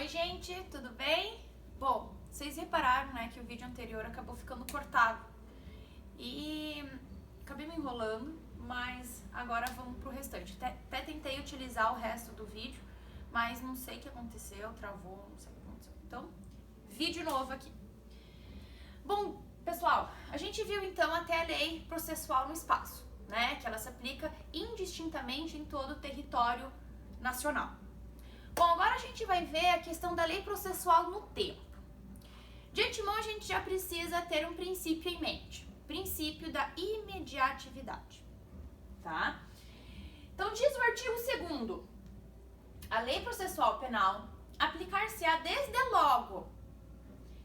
Oi gente, tudo bem? Bom, vocês repararam, né, que o vídeo anterior acabou ficando cortado e acabei me enrolando, mas agora vamos pro restante. Até tentei utilizar o resto do vídeo, mas não sei o que aconteceu, travou, não sei o que aconteceu. Então, vídeo novo aqui. Bom, pessoal, a gente viu então até a lei processual no espaço, né, que ela se aplica indistintamente em todo o território nacional. Bom, agora a gente vai ver a questão da lei processual no tempo. De antemão, a gente já precisa ter um princípio em mente. Princípio da imediatividade, tá? Então, diz o artigo 2º, a lei processual penal aplicar-se-á desde logo,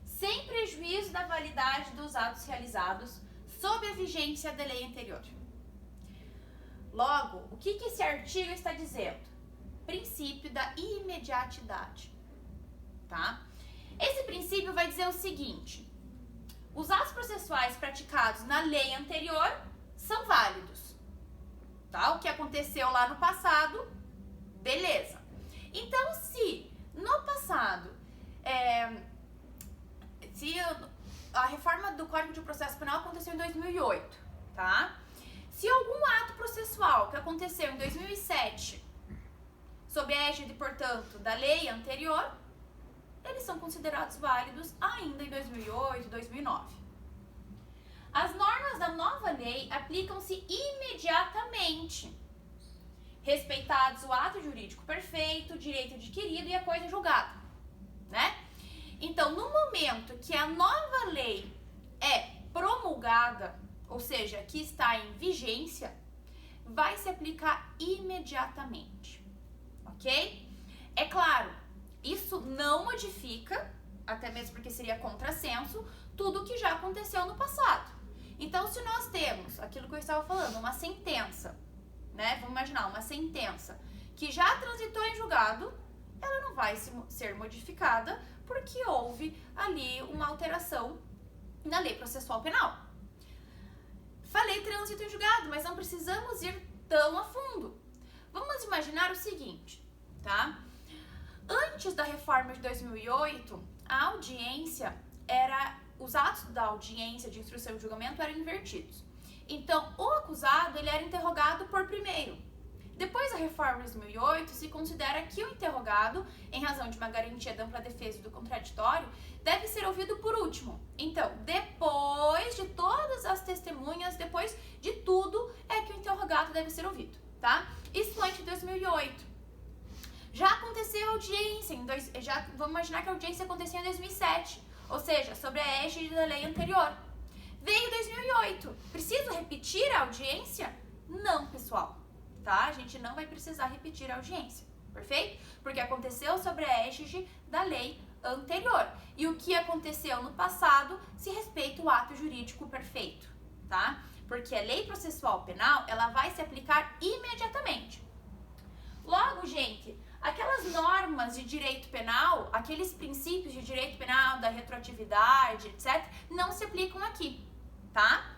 sem prejuízo da validade dos atos realizados sob a vigência da lei anterior. Logo, o que esse artigo está dizendo? Princípio da imediatidade, tá? Esse princípio vai dizer o seguinte: os atos processuais praticados na lei anterior são válidos, tá? O que aconteceu lá no passado, beleza. Então, se no passado, se a reforma do Código de Processo Penal aconteceu em 2008, tá? Se algum ato processual que aconteceu em 2007 sob a égide, portanto, da lei anterior, eles são considerados válidos ainda em 2008, 2009. As normas da nova lei aplicam-se imediatamente, respeitados o ato jurídico perfeito, o direito adquirido e a coisa julgada, né? Então, no momento que a nova lei é promulgada, ou seja, que está em vigência, vai se aplicar imediatamente. Ok? É claro, isso não modifica, até mesmo porque seria contrassenso, tudo o que já aconteceu no passado. Então, se nós temos aquilo que eu estava falando, uma sentença, né? Vamos imaginar, uma sentença que já transitou em julgado, ela não vai ser modificada porque houve ali uma alteração na lei processual penal. Falei trânsito em julgado, mas não precisamos ir tão a fundo. Vamos imaginar o seguinte, tá? Antes da reforma de 2008, a audiência os atos da audiência de instrução e julgamento eram invertidos. Então, o acusado, ele era interrogado por primeiro. Depois da reforma de 2008, se considera que o interrogado, em razão de uma garantia da ampla defesa do contraditório, deve ser ouvido por último. Então, depois de todas as testemunhas, depois de tudo, é que o interrogado deve ser ouvido, tá? Isso antes de 2008. Já aconteceu a audiência, vamos imaginar que a audiência aconteceu em 2007, ou seja, sobre a égide da lei anterior. Veio 2008, preciso repetir a audiência? Não, pessoal, tá? A gente não vai precisar repetir a audiência, perfeito? Porque aconteceu sobre a égide da lei anterior. E o que aconteceu no passado se respeita o ato jurídico perfeito, tá? Porque a lei processual penal, ela vai se aplicar imediatamente. Logo, gente, aquelas normas de direito penal, aqueles princípios de direito penal, da retroatividade, etc., não se aplicam aqui, tá?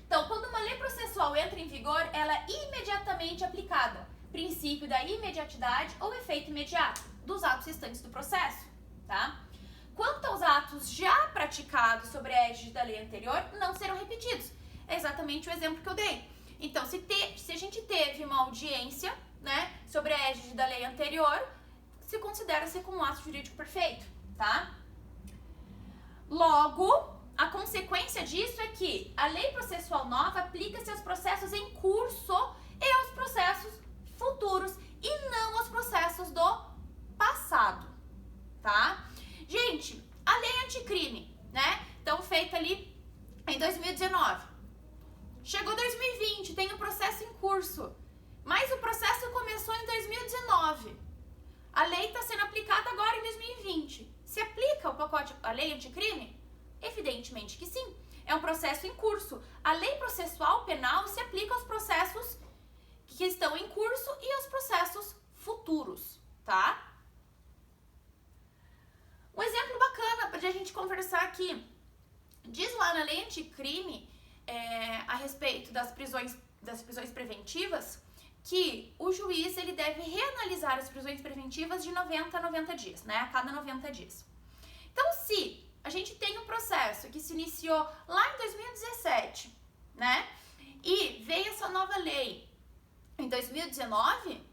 Então, quando uma lei processual entra em vigor, ela é imediatamente aplicada. Princípio da imediatidade ou efeito imediato dos atos restantes do processo, tá? Quanto aos atos já praticados sobre a égide da lei anterior, não serão repetidos. É exatamente o exemplo que eu dei. Então, se a gente teve uma audiência, né, sobre a égide da lei anterior, se considera-se como um ato jurídico perfeito, tá? Logo, a consequência disso é que a lei processual nova aplica-se aos processos em curso e aos processos futuros e não aos processos do passado, tá? Gente, a lei anticrime, né? Então, feita ali em 2019. Chegou 2020, tem um processo em curso, mas o processo começou em 2019. A lei está sendo aplicada agora em 2020. Se aplica o pacote, a lei anticrime? Evidentemente que sim. É um processo em curso. A lei processual penal se aplica aos processos que estão em curso e aos processos futuros, tá? Um exemplo bacana para a gente conversar aqui. Diz lá na lei anticrime, a respeito das prisões preventivas, que o juiz ele deve reanalisar as prisões preventivas de 90 a 90 dias, né? A cada 90 dias. Então, se a gente tem um processo que se iniciou lá em 2017, né? E veio essa nova lei em 2019,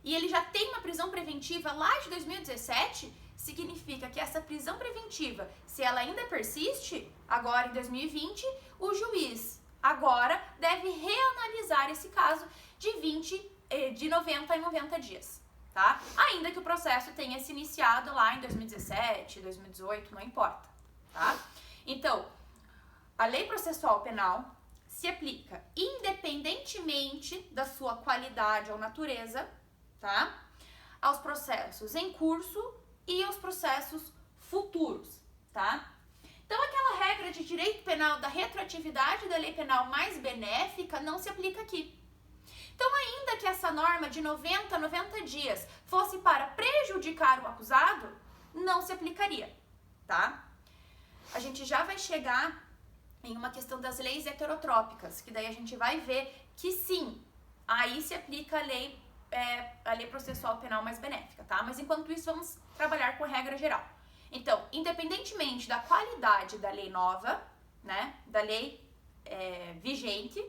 e ele já tem uma prisão preventiva lá de 2017, significa que essa prisão preventiva, se ela ainda persiste, agora em 2020, o juiz agora deve reanalisar esse caso de 90 em 90 dias, tá? Ainda que o processo tenha se iniciado lá em 2017, 2018, não importa, tá? Então, a lei processual penal se aplica independentemente da sua qualidade ou natureza, tá? Aos processos em curso e aos processos futuros, tá? Então, aquela regra de direito penal da retroatividade da lei penal mais benéfica não se aplica aqui. Então, ainda que essa norma de 90 a 90 dias fosse para prejudicar o acusado, não se aplicaria, tá? A gente já vai chegar em uma questão das leis heterotrópicas, que daí a gente vai ver que sim, aí se aplica a lei processual penal mais benéfica, tá? Mas enquanto isso, vamos trabalhar com a regra geral. Então, independentemente da qualidade da lei nova, né, da lei vigente,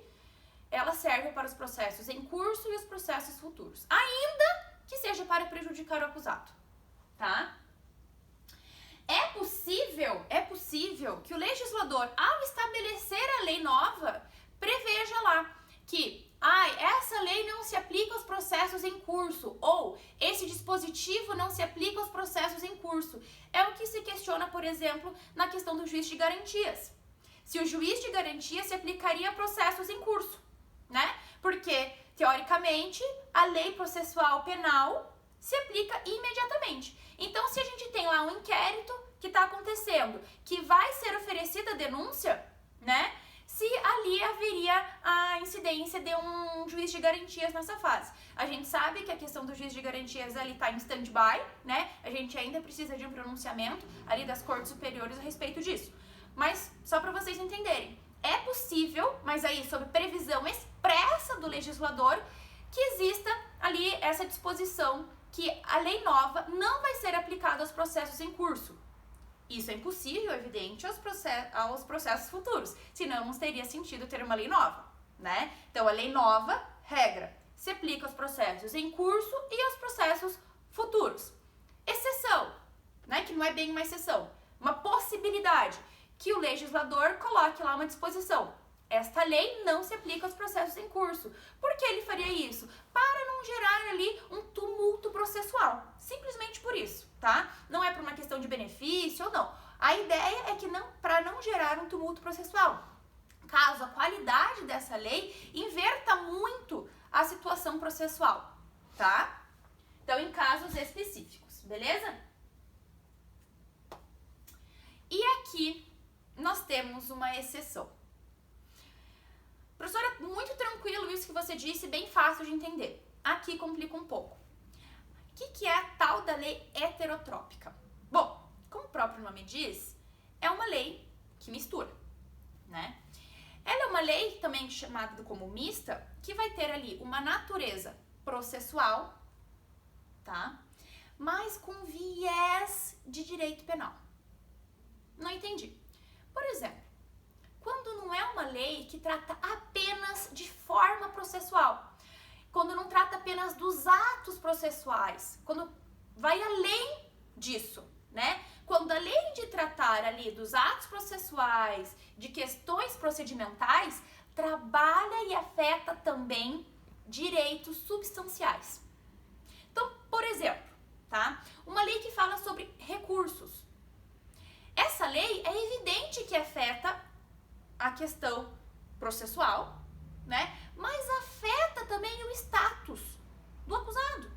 ela serve para os processos em curso e os processos futuros, ainda que seja para prejudicar o acusado, tá? É possível que o legislador, ao estabelecer a lei nova, preveja lá que essa lei não se aplica aos processos em curso, ou esse dispositivo não se aplica aos processos em curso. É o que se questiona, por exemplo, na questão do juiz de garantias. Se o juiz de garantia se aplicaria a processos em curso, né? Porque, teoricamente, a lei processual penal se aplica imediatamente. Então, se a gente tem lá um inquérito que está acontecendo, que vai ser oferecida a denúncia, né? Se ali haveria a incidência de um juiz de garantias nessa fase. A gente sabe que a questão do juiz de garantias ali está em stand-by, né? A gente ainda precisa de um pronunciamento ali das cortes superiores a respeito disso. Mas, só para vocês entenderem, é possível, mas aí sob previsão expressa do legislador, que exista ali essa disposição que a lei nova não vai ser aplicada aos processos em curso. Isso é impossível, evidente, aos processos futuros, senão não teria sentido ter uma lei nova, né? Então, a lei nova, regra, se aplica aos processos em curso e aos processos futuros. Exceção, né? Que não é bem uma exceção, uma possibilidade, que o legislador coloque lá uma disposição. Esta lei não se aplica aos processos em curso. Por que ele faria isso? Para não gerar ali um tumulto processual. Simplesmente por isso, tá? Não é por uma questão de benefício ou não. A ideia é que para não gerar um tumulto processual. Caso a qualidade dessa lei inverta muito a situação processual, tá? Então, em casos específicos, beleza? E aqui nós temos uma exceção. Professora, muito tranquilo isso que você disse, bem fácil de entender. Aqui complica um pouco. O que é a tal da lei heterotrópica? Bom, como o próprio nome diz, é uma lei que mistura, né? Ela é uma lei também chamada como mista, que vai ter ali uma natureza processual, tá? Mas com viés de direito penal. Não entendi. Por exemplo, quando não é uma lei que trata apenas de forma processual, quando não trata apenas dos atos processuais, quando vai além disso, né? Quando além de tratar ali dos atos processuais, de questões procedimentais, trabalha e afeta também direitos substanciais. Então, por exemplo, tá? Uma lei que fala sobre recursos. Essa lei é evidente que afeta a questão processual, né? Mas afeta também o status do acusado,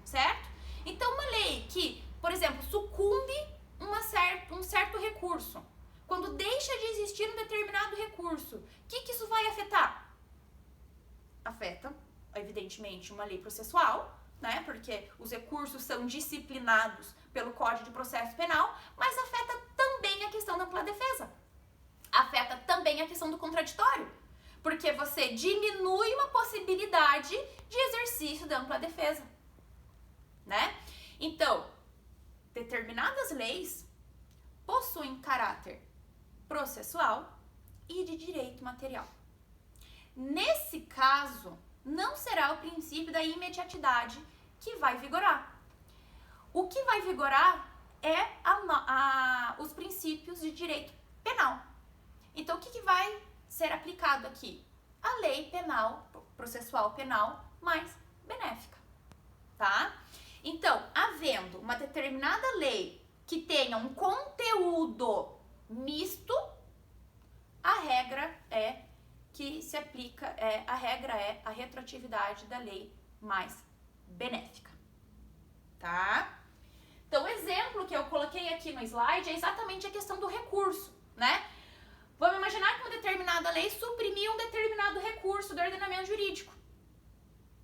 certo? Então, uma lei que, por exemplo, sucumbe um certo recurso, quando deixa de existir um determinado recurso, o que isso vai afetar? Afeta, evidentemente, uma lei processual, né? Porque os recursos são disciplinados pelo Código de Processo Penal, mas afeta também a questão da ampla defesa. Afeta também a questão do contraditório, Porque você diminui uma possibilidade de exercício da ampla defesa, né? Então, determinadas leis possuem caráter processual e de direito material. Nesse caso, não será o princípio da imediatidade que vai vigorar. O que vai vigorar é os princípios de direito penal. Então, o que vai ser aplicado aqui? A lei penal, processual penal mais benéfica, tá? Então, havendo uma determinada lei que tenha um conteúdo misto, a regra é que se aplica, a regra é a retroatividade da lei mais benéfica, tá? Então, o exemplo que eu coloquei aqui no slide é exatamente a questão do recurso, né? Vamos imaginar que uma determinada lei suprimiu um determinado recurso do ordenamento jurídico,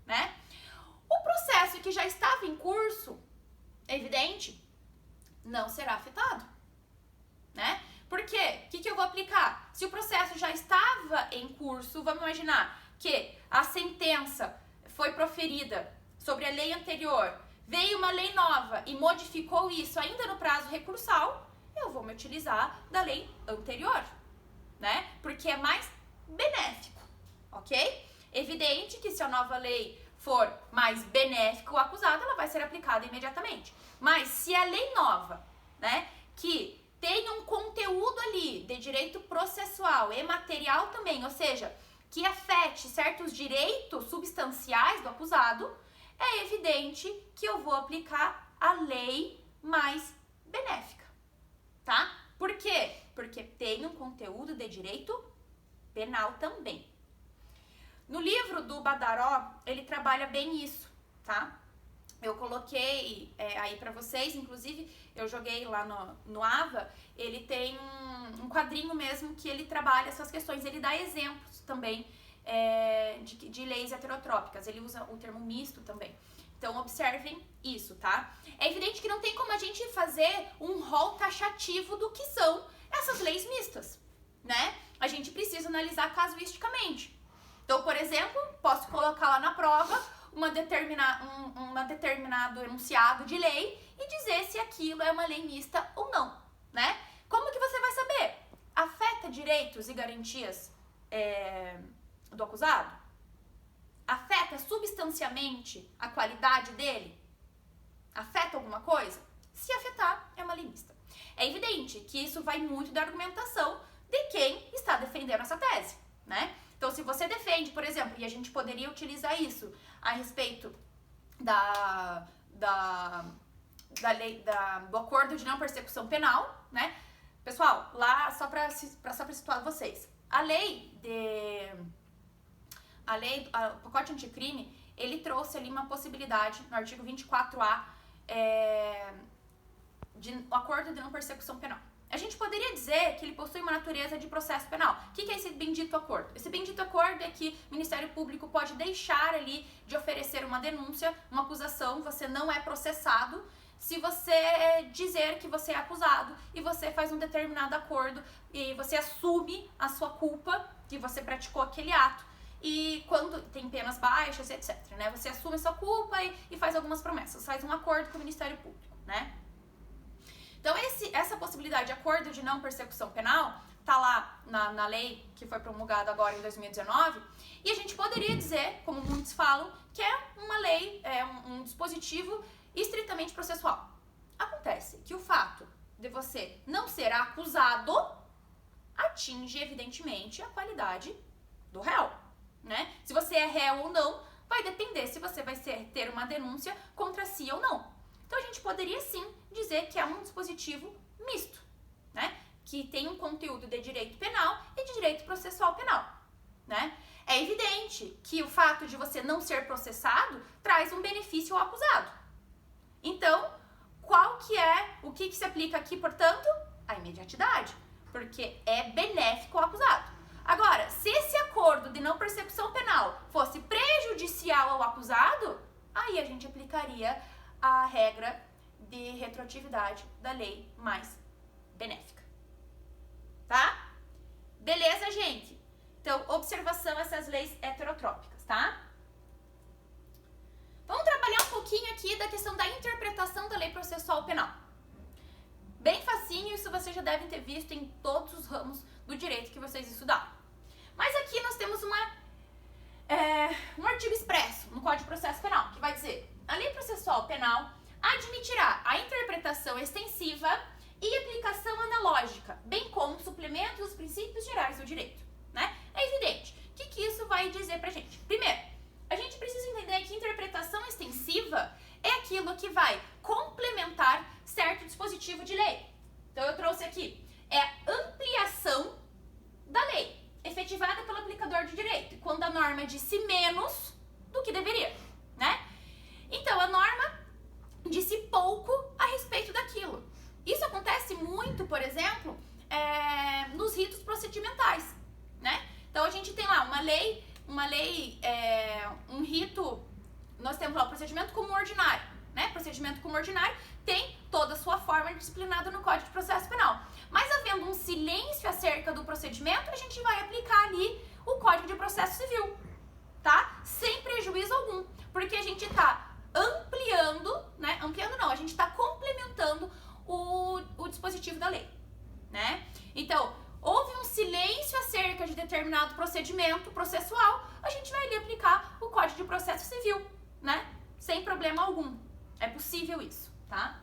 né? O processo que já estava em curso, é evidente, não será afetado, né? Por quê? O que eu vou aplicar? Se o processo já estava em curso, vamos imaginar que a sentença foi proferida sobre a lei anterior, veio uma lei nova e modificou isso ainda no prazo recursal, eu vou me utilizar da lei anterior, né? Porque é mais benéfico, ok? Evidente que se a nova lei for mais benéfica ao acusado, ela vai ser aplicada imediatamente. Mas se a lei nova, né, que tem um conteúdo ali de direito processual e material também, ou seja, que afete certos direitos substanciais do acusado, é evidente que eu vou aplicar a lei mais benéfica, tá? Por quê? Porque tem um conteúdo de direito penal também. No livro do Badaró, ele trabalha bem isso, tá? Eu coloquei aí pra vocês, inclusive eu joguei lá no AVA, ele tem um quadrinho mesmo que ele trabalha essas questões, ele dá exemplos também de leis heterotrópicas, ele usa o termo misto também. Então observem isso, tá? É evidente que não tem como a gente fazer um rol taxativo do que são essas leis mistas, né? A gente precisa analisar casuisticamente. Então, por exemplo, posso colocar lá na prova um determinado enunciado de lei e dizer se aquilo é uma lei mista ou não, né? Como que você vai saber? Afeta direitos e garantias do acusado? Afeta substancialmente a qualidade dele? Afeta alguma coisa? Se afetar, é uma lei mista. É evidente que isso vai muito da argumentação de quem está defendendo essa tese, né? Então, se você defende, por exemplo, e a gente poderia utilizar isso a respeito do acordo de não persecução penal, né? Pessoal, lá, só para situar vocês, o pacote anticrime, ele trouxe ali uma possibilidade, no artigo 24A, de acordo de não persecução penal. A gente poderia dizer que ele possui uma natureza de processo penal. O que é esse bendito acordo? Esse bendito acordo é que o Ministério Público pode deixar ali de oferecer uma denúncia, uma acusação, você não é processado, se você dizer que você é acusado e você faz um determinado acordo e você assume a sua culpa, que você praticou aquele ato, e quando tem penas baixas, etc, né? Você assume a sua culpa e faz algumas promessas, faz um acordo com o Ministério Público, né? Então, essa possibilidade de acordo de não persecução penal tá lá na lei que foi promulgada agora em 2019, e a gente poderia dizer, como muitos falam, que é uma lei, um dispositivo estritamente processual. Acontece que o fato de você não ser acusado atinge, evidentemente, a qualidade do réu, né? Se você é réu ou não, vai depender se você vai ter uma denúncia contra si ou não. Então, a gente poderia sim dizer que é um dispositivo misto, né? Que tem um conteúdo de direito penal e de direito processual penal, né? É evidente que o fato de você não ser processado traz um benefício ao acusado. Então, o que se aplica aqui, portanto? A imediatidade, porque é benéfico ao acusado. Agora, se esse acordo de não persecução penal fosse prejudicial ao acusado, aí a gente aplicaria a regra de retroatividade da lei mais benéfica. Tá? Beleza, gente? Então, observação essas leis heterotrópicas, tá? Vamos trabalhar um pouquinho aqui da questão da interpretação da lei processual penal. Bem facinho, isso vocês já devem ter visto em todos os ramos do direito que vocês estudaram. Mas aqui nós temos um artigo expresso no Código de Processo Penal, que vai dizer: a lei processual penal admitirá a interpretação extensiva e aplicação analógica, bem como suplemento dos princípios gerais do direito, né? É evidente. O que isso vai dizer pra gente? Primeiro, a gente precisa entender que interpretação extensiva é aquilo que vai complementar certo dispositivo de lei. Então eu trouxe aqui, é a ampliação da lei, efetivada pelo aplicador de direito, quando a norma disse menos do que deveria, né? Então a norma disse pouco a respeito daquilo. Isso acontece muito, por exemplo, nos ritos procedimentais, né? Então a gente tem lá um rito, nós temos lá o procedimento comum ordinário, né? Procedimento comum ordinário tem toda a sua forma disciplinada no Código de Processo Penal. Mas havendo um silêncio acerca do procedimento, a gente vai aplicar ali o Código de Processo Civil, tá? Sem prejuízo algum, porque a gente tá ampliando, né? Ampliando não, a gente tá complementando o dispositivo da lei, né? Então, houve um silêncio acerca de determinado procedimento processual, a gente vai ali aplicar o Código de Processo Civil, né? Sem problema algum. É possível isso, tá?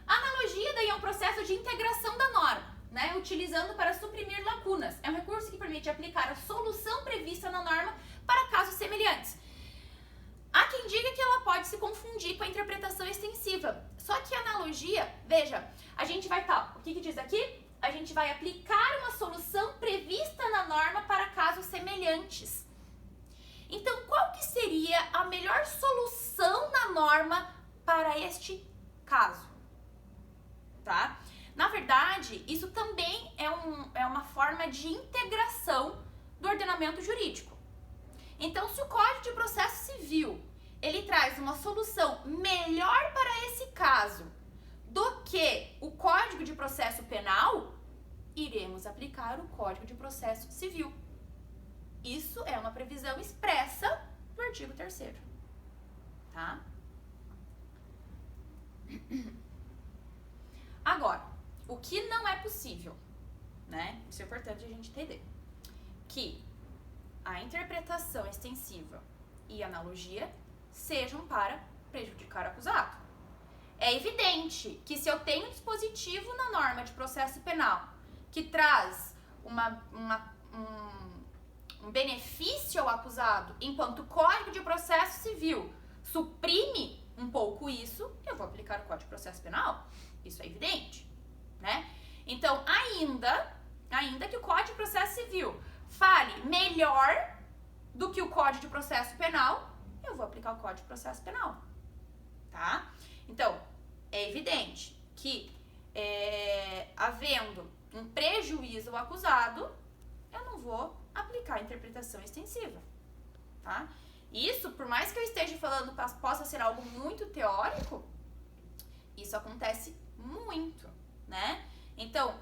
A analogia daí é um processo de integração da norma, né? Utilizando para suprimir lacunas. É um recurso que permite aplicar a solução prevista na norma para casos semelhantes. Há quem diga que ela pode se confundir com a interpretação extensiva. Só que a analogia, veja, a gente vai o que diz aqui? A gente vai aplicar uma solução prevista na norma para casos semelhantes. Então, qual que seria a melhor solução na norma para este caso? Tá? Na verdade, isso também é uma forma de integração do ordenamento jurídico. Então, se o Código de Processo Civil ele traz uma solução melhor para esse caso do que o Código de Processo Penal, iremos aplicar o Código de Processo Civil. Isso é uma previsão expressa do artigo 3º, tá? Agora, o que não é possível, né? Isso é importante a gente entender. Que a interpretação extensiva e analogia sejam para prejudicar o acusado. É evidente que se eu tenho um dispositivo na norma de processo penal que traz um benefício ao acusado, enquanto o Código de Processo Civil suprime um pouco isso, eu vou aplicar o Código de Processo Penal. Isso é evidente, né? Então, ainda que o Código de Processo Civil fale melhor do que o Código de Processo Penal, eu vou aplicar o Código de Processo Penal, tá? Então, é evidente que, havendo um prejuízo ao acusado, eu não vou aplicar a interpretação extensiva, tá? Isso, por mais que eu esteja falando possa ser algo muito teórico, isso acontece muito, né? Então,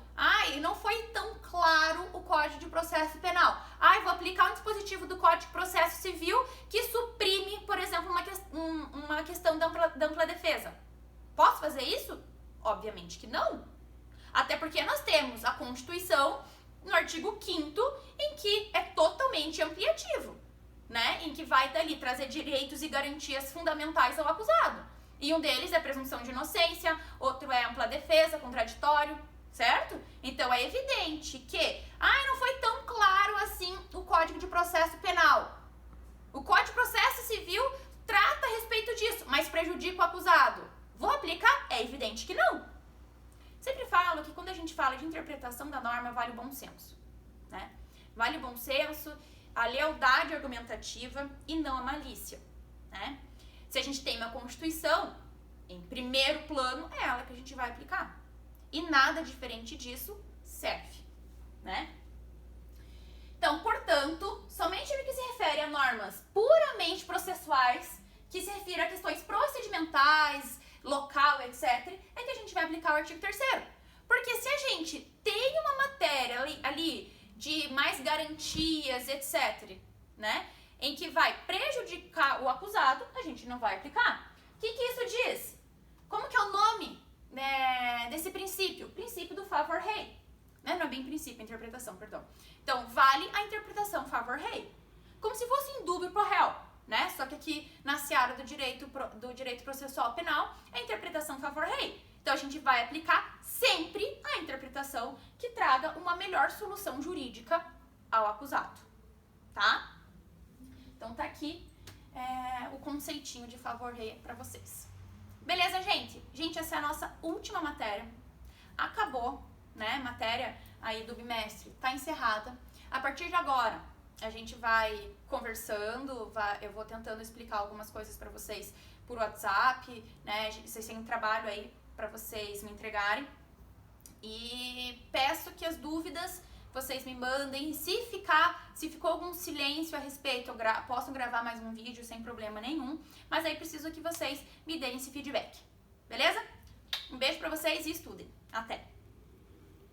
não foi tão claro o Código de Processo Penal. Eu vou aplicar um dispositivo do Código de Processo Civil que suprime, por exemplo, uma questão da ampla defesa. Posso fazer isso? Obviamente que não. Até porque nós temos a Constituição, no artigo 5º, em que é totalmente ampliativo, né? Em que vai dali trazer direitos e garantias fundamentais ao acusado. E um deles é presunção de inocência, outro é ampla defesa, contraditório, certo? Então é evidente que, não foi tão claro assim o Código de Processo Penal. O Código de Processo Civil trata a respeito disso, mas prejudica o acusado. Vou aplicar? É evidente que não. Sempre falo que quando a gente fala de interpretação da norma, vale o bom senso, né? Vale o bom senso, a lealdade argumentativa e não a malícia, né? Se a gente tem uma Constituição, em primeiro plano, é ela que a gente vai aplicar. E nada diferente disso serve, né? Então, portanto, somente no que se refere a normas puramente processuais, que se refere a questões procedimentais, local, etc., é que a gente vai aplicar o artigo 3º. Porque se a gente tem uma matéria ali de mais garantias, etc., né? Em que vai prejudicar o acusado, a gente não vai aplicar. O que isso diz? Como que é o nome, né, desse princípio? Princípio do favor rei. Né? Não é bem princípio, é interpretação, perdão. Então, vale a interpretação favor rei. Como se fosse em dúvio pro réu, né? Só que aqui na seara do direito processual penal é a interpretação favor rei. Então, a gente vai aplicar sempre a interpretação que traga uma melhor solução jurídica ao acusado, tá? Então, tá aqui o conceitinho de favor rei para vocês. Beleza, gente? Gente, essa é a nossa última matéria. Acabou, né? Matéria aí do bimestre tá encerrada. A partir de agora, a gente vai conversando, eu vou tentando explicar algumas coisas para vocês por WhatsApp, né? Vocês têm um trabalho aí para vocês me entregarem. E peço que as dúvidas vocês me mandem. Se ficou algum silêncio a respeito, posso gravar mais um vídeo sem problema nenhum. Mas aí preciso que vocês me deem esse feedback. Beleza? Um beijo pra vocês e estudem. Até!